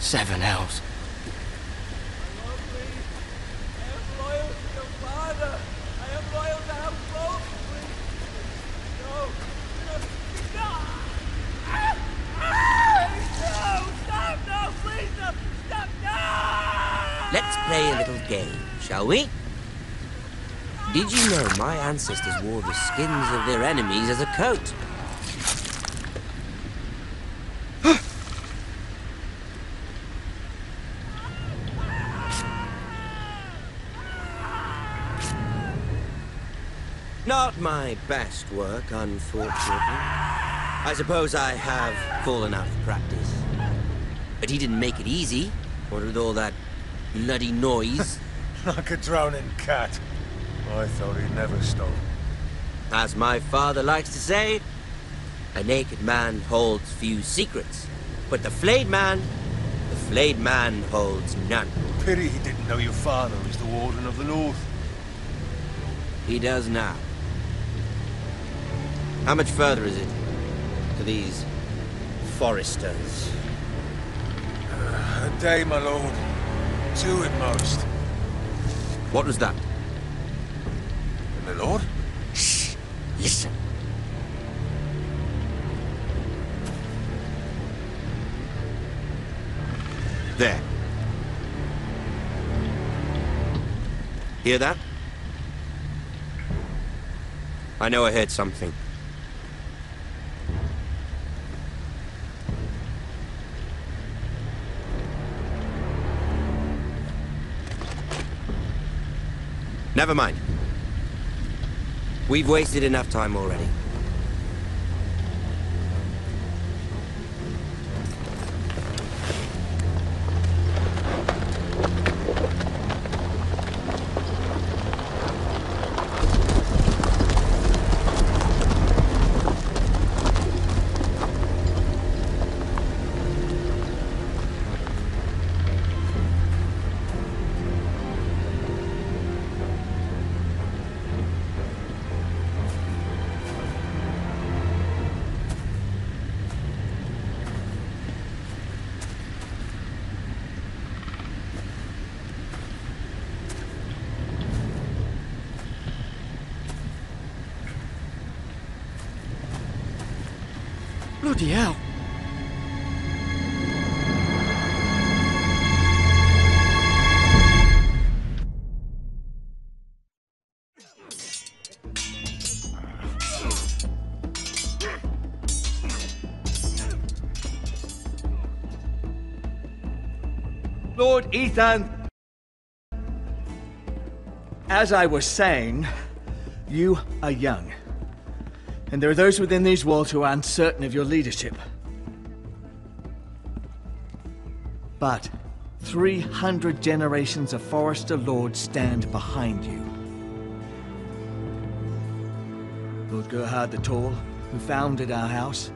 Seven hells. Let's play a little game, shall we? Did you know my ancestors wore the skins of their enemies as a coat? Not my best work, unfortunately. I suppose I have fallen out of practice. But he didn't make it easy, what with all that bloody noise. Like a drowning cat. I thought he'd never stop. As my father likes to say, a naked man holds few secrets, but the flayed man holds none. Pity he didn't know your father was the Warden of the North. He does now. How much further is it to these foresters? A day, my lord. 2 at most. What was that? My lord? Shh! Listen. There. Hear that? I know I heard something. Never mind. We've wasted enough time already. Bloody hell. Lord Ethan, as I was saying, you are young. And there are those within these walls who are uncertain of your leadership. But 300 generations of Forester Lords stand behind you. Lord Gerhard the Tall, who founded our house,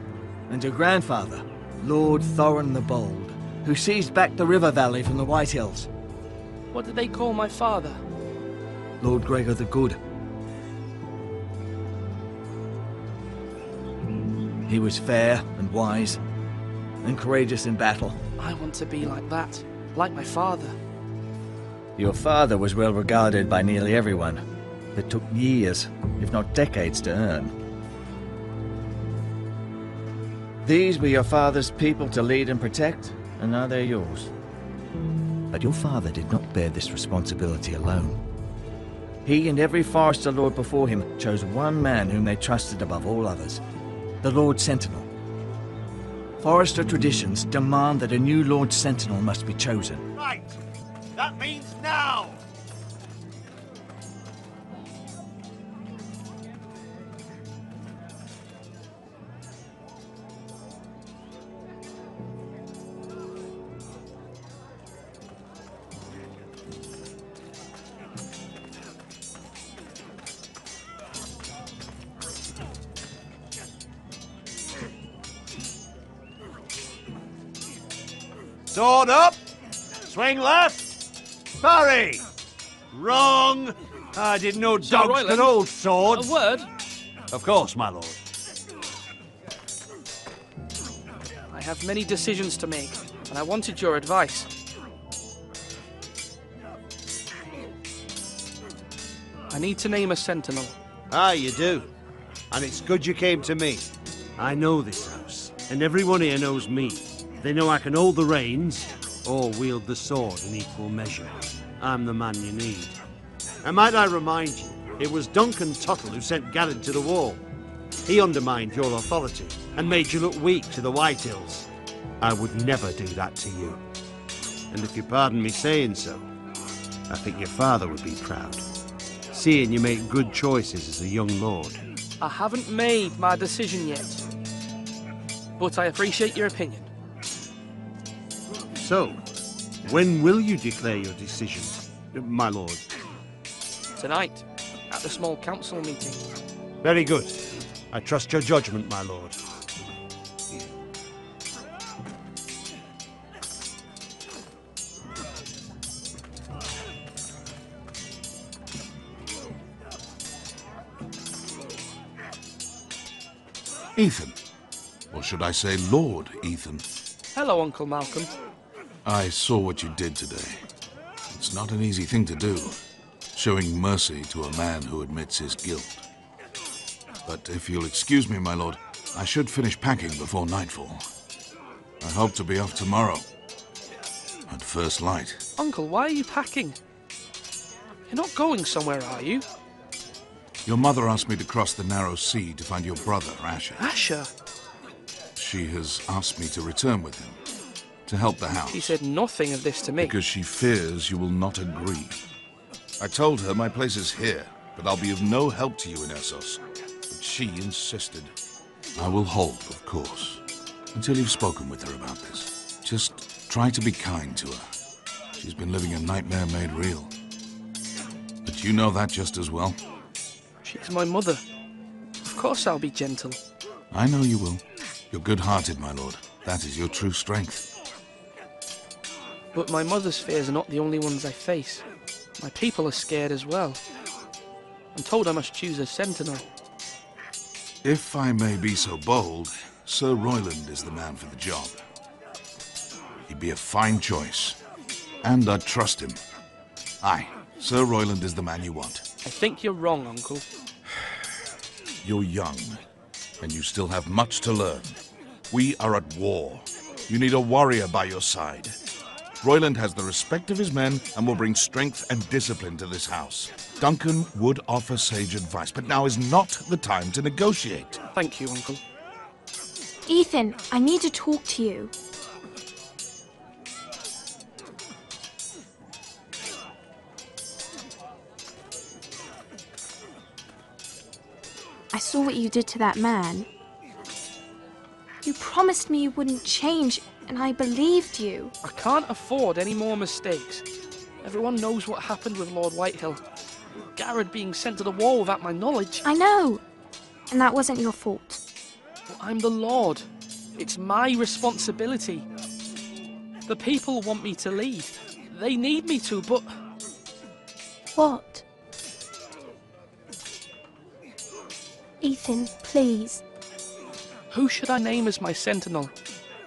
and your grandfather, Lord Thorin the Bold, who seized back the river valley from the White Hills. What did they call my father? Lord Gregor the Good. He was fair and wise, and courageous in battle. I want to be like that, like my father. Your father was well regarded by nearly everyone. It took years, if not decades, to earn. These were your father's people to lead and protect, and now they're yours. But your father did not bear this responsibility alone. He and every Forester Lord before him chose one man whom they trusted above all others. The Lord Sentinel. Forester traditions demand that a new Lord Sentinel must be chosen. Right! That means now! Sword up! Swing left! Parry! Wrong! I didn't know Sir dogs Royland, could hold swords. A word? Of course, my lord. I have many decisions to make, and I wanted your advice. I need to name a sentinel. Ah, you do. And it's good you came to me. I know this house, and everyone here knows me. They know I can hold the reins, or wield the sword in equal measure. I'm the man you need. And might I remind you, it was Duncan Tuttle who sent Garrett to the wall. He undermined your authority, and made you look weak to the Whitehills. I would never do that to you. And if you pardon me saying so, I think your father would be proud. Seeing you make good choices as a young lord. I haven't made my decision yet, but I appreciate your opinion. So, when will you declare your decision, my lord? Tonight, at the small council meeting. Very good. I trust your judgment, my lord. Ethan. Or should I say Lord Ethan? Hello, Uncle Malcolm. I saw what you did today. It's not an easy thing to do, showing mercy to a man who admits his guilt. But if you'll excuse me, my lord, I should finish packing before nightfall. I hope to be off tomorrow, at first light. Uncle, why are you packing? You're not going somewhere, are you? Your mother asked me to cross the narrow sea to find your brother, Asher. Asher? She has asked me to return with him, to help the house. She said nothing of this to me. Because she fears you will not agree. I told her my place is here, but I'll be of no help to you in Essos. But she insisted. I will hold, of course, until you've spoken with her about this. Just try to be kind to her. She's been living a nightmare made real. But you know that just as well. She's my mother. Of course I'll be gentle. I know you will. You're good-hearted, my lord. That is your true strength. But my mother's fears are not the only ones I face. My people are scared as well. I'm told I must choose a sentinel. If I may be so bold, Sir Royland is the man for the job. He'd be a fine choice. And I'd trust him. Aye, Sir Royland is the man you want. I think you're wrong, Uncle. You're young, and you still have much to learn. We are at war. You need a warrior by your side. Royland has the respect of his men and will bring strength and discipline to this house. Duncan would offer sage advice, but now is not the time to negotiate. Thank you, Uncle. Ethan, I need to talk to you. I saw what you did to that man. You promised me you wouldn't change, and I believed you. I can't afford any more mistakes. Everyone knows what happened with Lord Whitehill. Garrett being sent to the wall without my knowledge. I know, and that wasn't your fault. But I'm the Lord. It's my responsibility. The people want me to lead. They need me to, but... What? Ethan, please. Who should I name as my sentinel?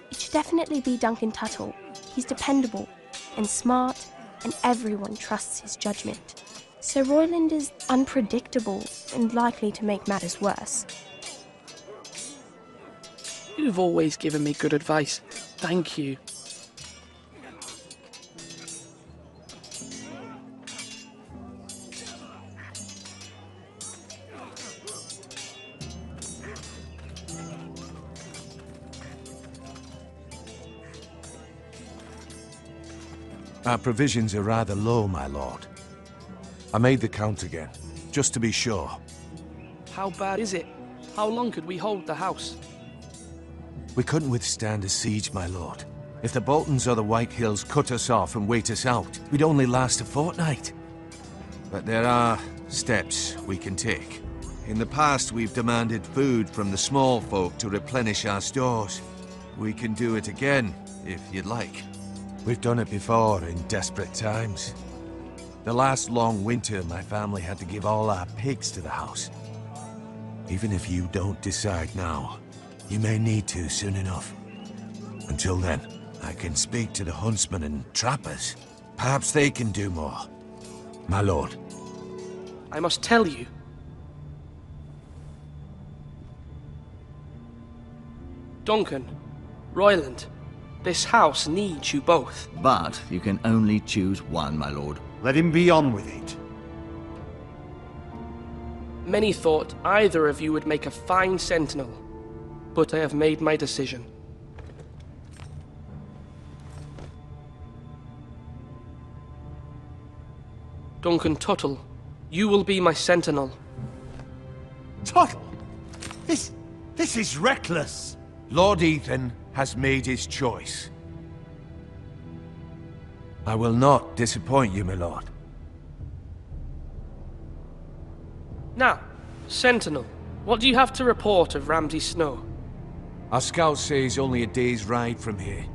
It should definitely be Duncan Tuttle. He's dependable and smart, and everyone trusts his judgment. Sir Royland is unpredictable and likely to make matters worse. You've always given me good advice. Thank you. Our provisions are rather low, my lord. I made the count again, just to be sure. How bad is it? How long could we hold the house? We couldn't withstand a siege, my lord. If the Boltons or the Whitehills cut us off and wait us out, we'd only last a fortnight. But there are steps we can take. In the past, we've demanded food from the small folk to replenish our stores. We can do it again, if you'd like. We've done it before in desperate times. The last long winter, my family had to give all our pigs to the house. Even if you don't decide now, you may need to soon enough. Until then, I can speak to the huntsmen and trappers. Perhaps they can do more. My lord. I must tell you. Duncan, Royland, this house needs you both. But you can only choose one, my lord. Let him be on with it. Many thought either of you would make a fine sentinel, but I have made my decision. Duncan Tuttle, you will be my sentinel. Tuttle! This is reckless! Lord Ethan has made his choice. I will not disappoint you, my lord. Now, Sentinel, what do you have to report of Ramsay Snow? Our scouts say he's only a day's ride from here.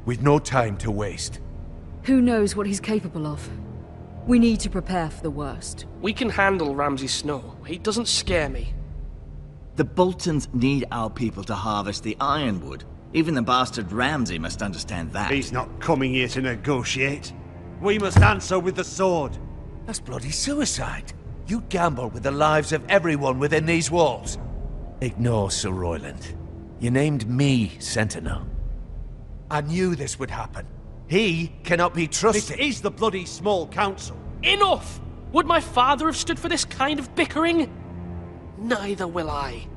We've no time to waste. Who knows what he's capable of? We need to prepare for the worst. We can handle Ramsay Snow. He doesn't scare me. The Boltons need our people to harvest the ironwood. Even the bastard Ramsay must understand that. He's not coming here to negotiate. We must answer with the sword. That's bloody suicide. You gamble with the lives of everyone within these walls. Ignore Sir Royland. You named me Sentinel. I knew this would happen. He cannot be trusted. This is the bloody small council. Enough! Would my father have stood for this kind of bickering? Neither will I.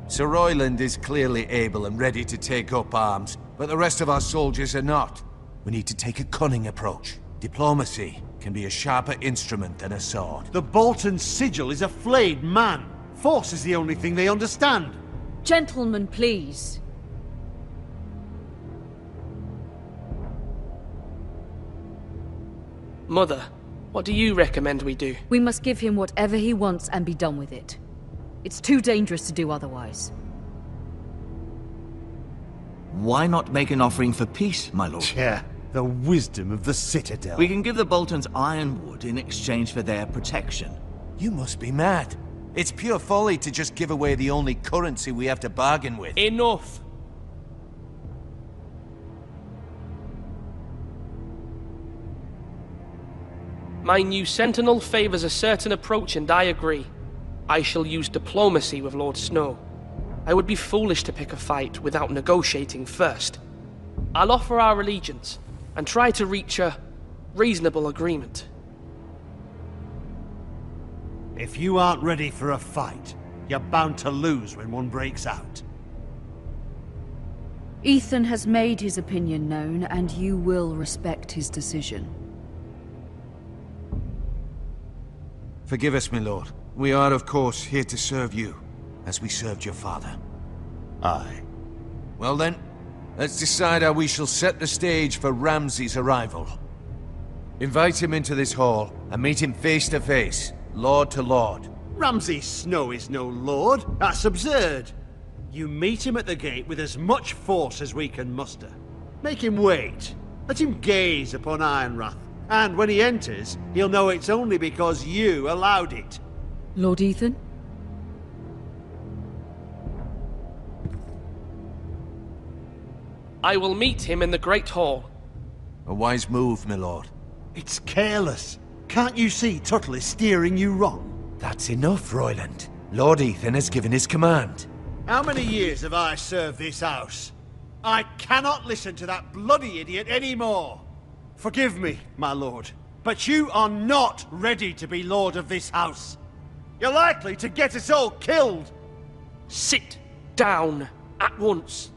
Sir Royland is clearly able and ready to take up arms, but the rest of our soldiers are not. We need to take a cunning approach. Diplomacy can be a sharper instrument than a sword. The Bolton sigil is a flayed man. Force is the only thing they understand. Gentlemen, please. Mother, what do you recommend we do? We must give him whatever he wants and be done with it. It's too dangerous to do otherwise. Why not make an offering for peace, my lord? Yeah, the wisdom of the Citadel. We can give the Boltons ironwood in exchange for their protection. You must be mad. It's pure folly to just give away the only currency we have to bargain with. Enough! My new Sentinel favors a certain approach, and I agree. I shall use diplomacy with Lord Snow. I would be foolish to pick a fight without negotiating first. I'll offer our allegiance, and try to reach a reasonable agreement. If you aren't ready for a fight, you're bound to lose when one breaks out. Ethan has made his opinion known, and you will respect his decision. Forgive us, my lord. We are, of course, here to serve you, as we served your father. Aye. Well then, let's decide how we shall set the stage for Ramsay's arrival. Invite him into this hall, and meet him face to face, lord to lord. Ramsay Snow is no lord. That's absurd. You meet him at the gate with as much force as we can muster. Make him wait. Let him gaze upon Ironrath. And when he enters, he'll know it's only because you allowed it. Lord Ethan? I will meet him in the Great Hall. A wise move, my lord. It's careless. Can't you see Tuttle is steering you wrong? That's enough, Royland. Lord Ethan has given his command. How many years have I served this house? I cannot listen to that bloody idiot anymore. Forgive me, my lord, but you are not ready to be lord of this house. You're likely to get us all killed. Sit down at once.